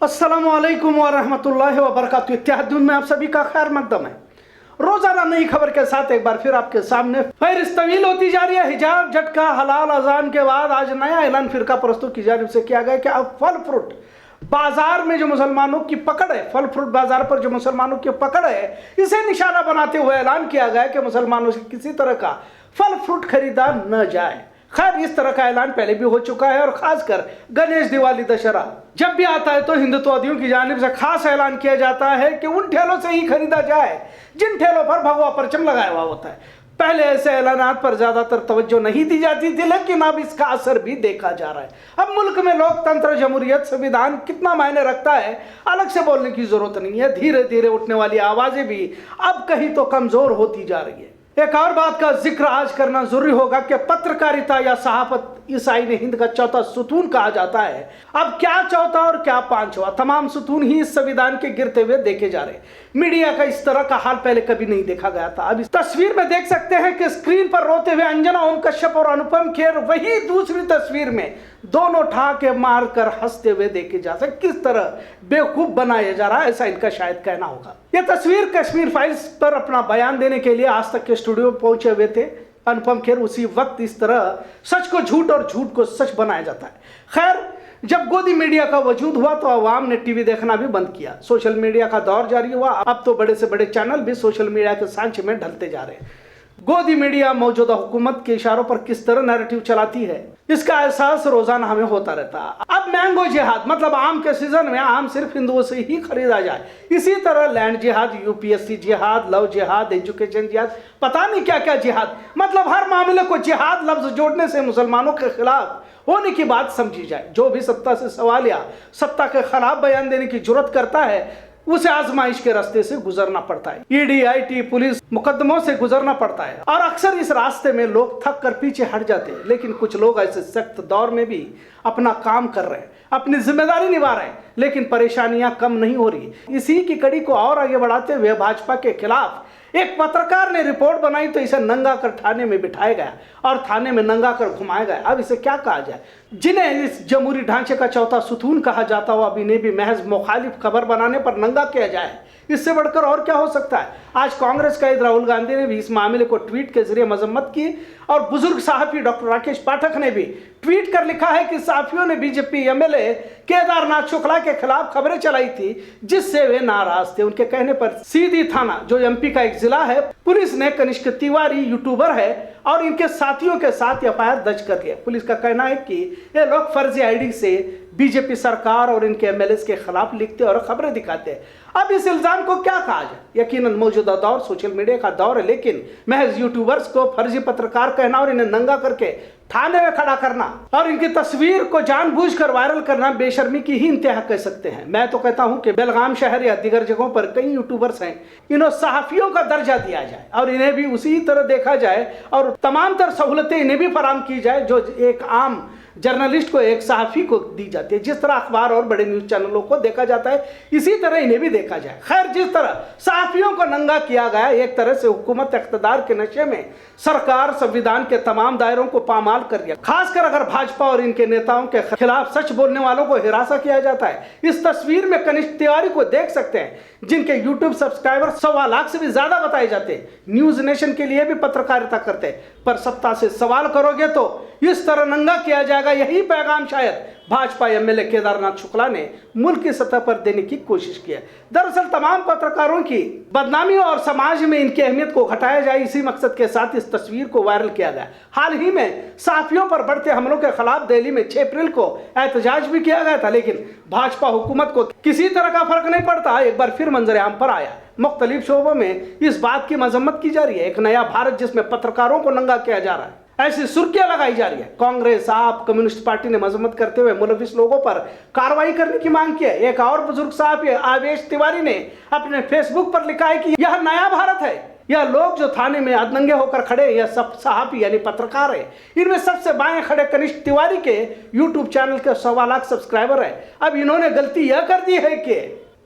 अस्सलामुअलैकुम वरहमतुल्लाहि वबरकातुहू। इत्तेहाद में आप सभी का खैर मकदम है। रोजाना नई खबर के साथ एक बार फिर आपके सामने फहरिस्त तवील होती जा रही है। हिजाब, झटका, हलाल अजान के बाद आज नया ऐलान फिरका परस्तों की जानिब से किया गया कि अब फल फ्रूट बाजार में जो मुसलमानों की पकड़ है, फल फ्रूट बाजार पर जो मुसलमानों की पकड़ है, इसे निशाना बनाते हुए ऐलान किया गया कि मुसलमानों से किसी तरह का फल फ्रूट खरीदा न जाए। खैर, इस तरह का ऐलान पहले भी हो चुका है और खासकर गणेश, दिवाली, दशहरा जब भी आता है तो हिंदुत्ववादियों की जानिब से खास ऐलान किया जाता है कि उन ठेलों से ही खरीदा जाए जिन ठेलों पर भगवा परचम लगाया हुआ होता है। पहले ऐसे ऐलानात पर ज्यादातर तवज्जो नहीं दी जाती थी, लेकिन अब इसका असर भी देखा जा रहा है। अब मुल्क में लोकतंत्र, जमहूरियत, संविधान कितना मायने रखता है अलग से बोलने की जरूरत नहीं है। धीरे धीरे उठने वाली आवाजें भी अब कहीं तो कमजोर होती जा रही है। एक और बात का जिक्र आज करना जरूरी होगा कि पत्रकारिता या सहाफत इस आईने हिंद का चौथा सुतून कहा जाता है। अब क्या चौथा और क्या पांचवा, तमाम सुतून ही इस संविधान के गिरते हुए देखे जा रहे। मीडिया का इस तरह का हाल पहले कभी नहीं देखा गया था। अब इस तस्वीर में देख सकते हैं कि स्क्रीन पर रोते हुए अंजना ओम कश्यप और अनुपम खेर, वही दूसरी तस्वीर में दोनों ठाके मारकर हंसते हुए देखे जा सकते। किस तरह बेवकूफ बनाया जा रहा है, ऐसा इनका शायद कहना होगा। यह तस्वीर कश्मीर फाइल्स पर अपना बयान देने के लिए आज तक के स्टूडियो पहुंचे हुए थे अनुपम खेर। उसी वक्त इस तरह सच को झूठ और झूठ को सच बनाया जाता है। खैर, जब गोदी मीडिया का वजूद हुआ तो अवाम ने टीवी देखना भी बंद किया। सोशल मीडिया का दौर जारी हुआ। अब तो बड़े से बड़े चैनल भी सोशल मीडिया के सांचे में ढलते जा रहे हैं। गोदी मीडिया मौजूदा हुकूमत के इशारों पर किस तरह नैरेटिव चलाती है, इसका एहसास रोजाना हमें होता रहता है। अब मैंगो जिहाद, मतलब आम के सीजन में आम सिर्फ हिंदुओं से ही खरीदा जाए। इसी तरह लैंड जिहाद, यूपीएससी जिहाद, लव जिहाद, एजुकेशन जिहाद, पता नहीं क्या क्या जिहाद, मतलब हर मामले को जिहाद लफ्ज जोड़ने से मुसलमानों के खिलाफ होने की बात समझी जाए। जो भी सत्ता से सवाल या सत्ता के खिलाफ बयान देने की जुर्रत करता है उसे आजमाइश के रास्ते से गुजरना पड़ता है। ईडी, आईटी, पुलिस मुकदमों से गुजरना पड़ता है और अक्सर इस रास्ते में लोग थक कर पीछे हट जाते हैं। लेकिन कुछ लोग ऐसे सख्त दौर में भी अपना काम कर रहे हैं, अपनी जिम्मेदारी निभा रहे हैं, लेकिन परेशानियां कम नहीं हो रही। इसी की कड़ी को और आगे बढ़ाते हुए भाजपा के खिलाफ एक पत्रकार ने रिपोर्ट बनाई तो इसे नंगा कर थाने में बिठाया गया और थाने में नंगा कर घुमाया गया। अब इसे क्या कहा जाए? जिन्हें इस जमहूरी ढांचे का चौथा सुतून कहा जाता हो, अब इन्हें भी महज मुखालिफ खबर बनाने पर नंगा किया जाए, इससे बढ़कर और क्या हो सकता है? आज कांग्रेस का राहुल गांधी ने भी इस मामले को ट्वीट के जरिए मजम्मत की और बुजुर्ग सहाफी डॉक्टर राकेश पाठक ने भी ट्वीट कर लिखा है कि सहाफियों ने बीजेपी एमएलए केदारनाथ शुक्ला के खिलाफ खबरें चलाई थी जिससे वे नाराज थे। उनके कहने पर सीधी थाना, जो एमपी का एक जिला है, पुलिस ने कनिष्क तिवारी यूट्यूबर है और इनके साथियों के साथ एफआईआर दर्ज कर दिया। पुलिस का कहना है कि ये लोग फर्जी आईडी से बीजेपी सरकार और इनके एमएलए के खिलाफ लिखते और खबरें दिखाते हैं। अब इस इल्जाम को क्या कहा जाए? यकीनन मौजूदा दौर सोशल मीडिया का दौर है, लेकिन महज यूट्यूबर्स को फर्जी पत्रकार कहना और इन्हें नंगा करके थाने में खड़ा करना और इनकी तस्वीर को जानबूझकर वायरल करना बेशर्मी की ही इंतहा कह सकते हैं। मैं तो कहता हूं कि बेलगाम शहर या दीगर जगहों पर कई यूट्यूबर्स हैं, इन्हें सहाफियों का दर्जा दिया जाए और इन्हें भी उसी तरह देखा जाए और तमाम तरह सहूलतें इन्हें भी फराहम की जाए जो एक आम जर्नलिस्ट को, एक सहाफी को दी जाती है। जिस तरह अखबार और बड़े न्यूज चैनलों को देखा जाता है, इसी तरह इन्हें भी देखा जाए। खैर, जिस तरह सहाफियों को नंगा किया गया, एक तरह से हुकूमत इख्तिदार के नशे में सरकार संविधान के तमाम दायरों को पामाल कर दिया। खासकर अगर भाजपा और इनके नेताओं के खिलाफ सच बोलने वालों को हिरासा किया जाता है। इस तस्वीर में कनिष्क तिवारी को देख सकते हैं, जिनके यूट्यूब सब्सक्राइबर 1.25 लाख से भी ज्यादा बताए जाते हैं। न्यूज नेशन के लिए भी पत्रकारिता करते हैं, पर सत्ता से सवाल करोगे तो इस तरह नंगा किया जाएगा। यही पैगाम शायद भाजपा एमएलए केदारनाथ शुक्ला ने मुल्क की सतह पर देने की कोशिश की है। दरअसल तमाम पत्रकारों की बदनामी और समाज में इनकी अहमियत को घटाया जाए, इसी मकसद के साथ इस तस्वीर को वायरल किया गया। हाल ही में सहाफियों पर बढ़ते हमलों के खिलाफ दिल्ली में 6 अप्रैल को एहतजाज भी किया गया था, लेकिन भाजपा हुकूमत को किसी तरह का फर्क नहीं पड़ता। एक बार फिर मंजर आम पर आया। मुख्तलिफ शोबों में इस बात की मजम्मत की जा रही है। एक नया भारत जिसमें पत्रकारों को नंगा किया जा रहा है, ऐसी सुर्खियां लगाई जा रही है। कांग्रेस, आप, कम्युनिस्ट पार्टी ने मजम्मत करते हुए मुलविस लोगों पर कार्रवाई करने की मांग की है। एक और बुजुर्ग साहब आवेश तिवारी ने अपने फेसबुक पर लिखा है कि यह नया भारत है। यह लोग जो थाने में अधनंगे होकर खड़े, यह सब सहाफी यानी पत्रकार है। इनमें सबसे बाएं खड़े कनिष्क तिवारी के यूट्यूब चैनल के 1.25 लाख सब्सक्राइबर है। अब इन्होंने गलती यह कर दी है कि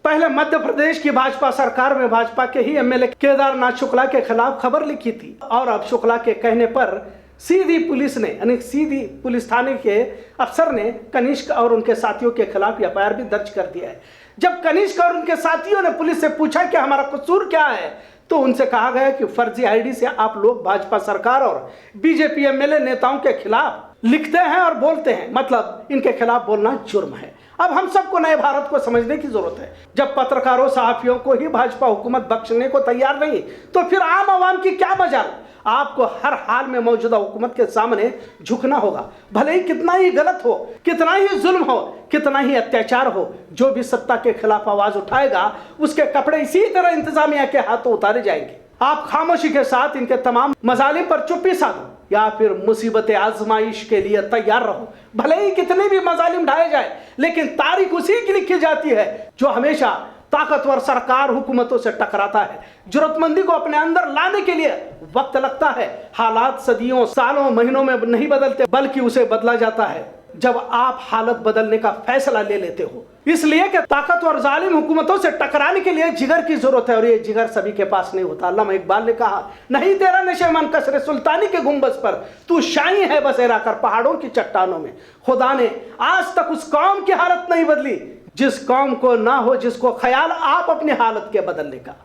पहले मध्य प्रदेश की भाजपा सरकार में भाजपा के ही एमएलए केदारनाथ शुक्ला के खिलाफ खबर लिखी थी और अब शुक्ला के कहने पर सीधी पुलिस ने यानी सीधी पुलिस थाने के अफसर ने कनिष्क और उनके साथियों के खिलाफ एफआईआर भी दर्ज कर दिया है। जब कनिष्क और उनके साथियों ने पुलिस से पूछा कि हमारा कसूर क्या है, तो उनसे कहा गया कि फर्जी आईडी से आप लोग भाजपा सरकार और बीजेपी एमएलए नेताओं के खिलाफ लिखते हैं और बोलते हैं, मतलब इनके खिलाफ बोलना जुर्म है। अब हम सबको नए भारत को समझने की जरूरत है। जब पत्रकारों सहाफियों को ही भाजपा हुकूमत बख्शने को तैयार नहीं, तो फिर आम आवाम की क्या मजाल। आपको हर हाल में मौजूदा हुकूमत के सामने झुकना होगा, भले ही कितना ही गलत हो, कितना ही जुल्म हो, कितना ही अत्याचार हो। जो भी सत्ता के खिलाफ आवाज उठाएगा उसके कपड़े इसी तरह इंतजामिया के हाथों उतारे जाएंगे। आप खामोशी के साथ इनके तमाम मजालिम पर चुप्पी साधो या फिर मुसीबत आजमाइश के लिए तैयार रहो। भले ही कितने भी मजालिम ढाए जाए, लेकिन तारीख उसी की लिखी जाती है जो हमेशा ताकतवर सरकार हुकूमतों से टकराता है। जरूरतमंदी को अपने अंदर लाने के लिए वक्त लगता है। हालात सदियों, सालों, महीनों में नहीं बदलते, बल्कि उसे बदला जाता है जब आप हालत बदलने का फैसला ले लेते हो। इसलिए कि ताकतवर जालिम हुकूमतों से टकराने के लिए जिगर की जरूरत है, और ये जिगर सभी के पास नहीं होता। अल्लामा इकबाल ने कहा, नहीं तेरा नशेमन कसरे सुल्तानी के गुंबद पर, तू शाही है बसेरा कर पहाड़ों की चट्टानों में। खुदा ने आज तक उस कौम की हालत नहीं बदली जिस कौम को ना हो जिसको ख्याल आप अपनी हालत के बदलने का।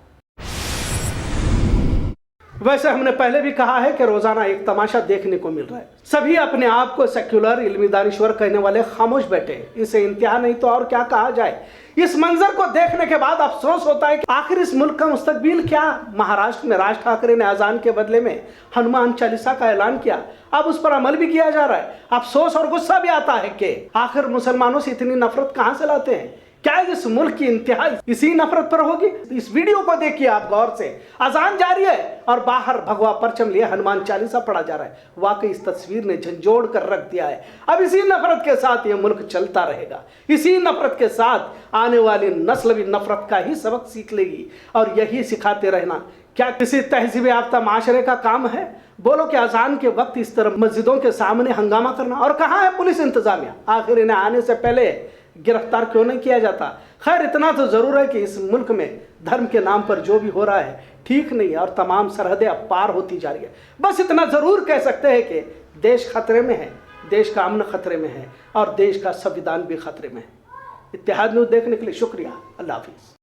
वैसे हमने पहले भी कहा है कि रोजाना एक तमाशा देखने को मिल रहा है। सभी अपने आप को सेक्युलर, इल्मी, दानिश्वर कहने वाले खामोश बैठे। इसे इंतहा नहीं तो और क्या कहा जाए। इस मंजर को देखने के बाद अफसोस होता है कि आखिर इस मुल्क का मुस्तकबिल क्या। महाराष्ट्र में राज ठाकरे ने अजान के बदले में हनुमान चालीसा का ऐलान किया, अब उस पर अमल भी किया जा रहा है। अफसोस और गुस्सा भी आता है कि आखिर मुसलमानों से इतनी नफरत कहां से लाते हैं। क्या इस मुल्क की इंतहा इसी नफरत पर होगी। इस वीडियो को देखिए आप गौर से। अजान जारी है और बाहर भगवा परचम लिए हनुमान चालीसा पढ़ा जा रहा है। वाकई इस तस्वीर ने झंझोड़ कर रख दिया है। अब इसी नफरत के साथ ये मुल्क चलता रहेगा। इसी नफरत के साथ आने वाली नस्ल भी नफरत का ही सबक सीख लेगी और यही सिखाते रहना क्या किसी तहजीब याफ्ता माशरे का काम है। बोलो कि अजान के वक्त इस तरह मस्जिदों के सामने हंगामा करना। और कहाँ है पुलिस इंतजामिया। आखिर इन्हें आने से पहले गिरफ्तार क्यों नहीं किया जाता। खैर इतना तो जरूर है कि इस मुल्क में धर्म के नाम पर जो भी हो रहा है ठीक नहीं है और तमाम सरहदें अब पार होती जा रही है। बस इतना जरूर कह सकते हैं कि देश खतरे में है, देश का अमन खतरे में है और देश का संविधान भी खतरे में है। इत्तेहाद न्यूज़ देखने के लिए शुक्रिया। अल्लाह हाफिज।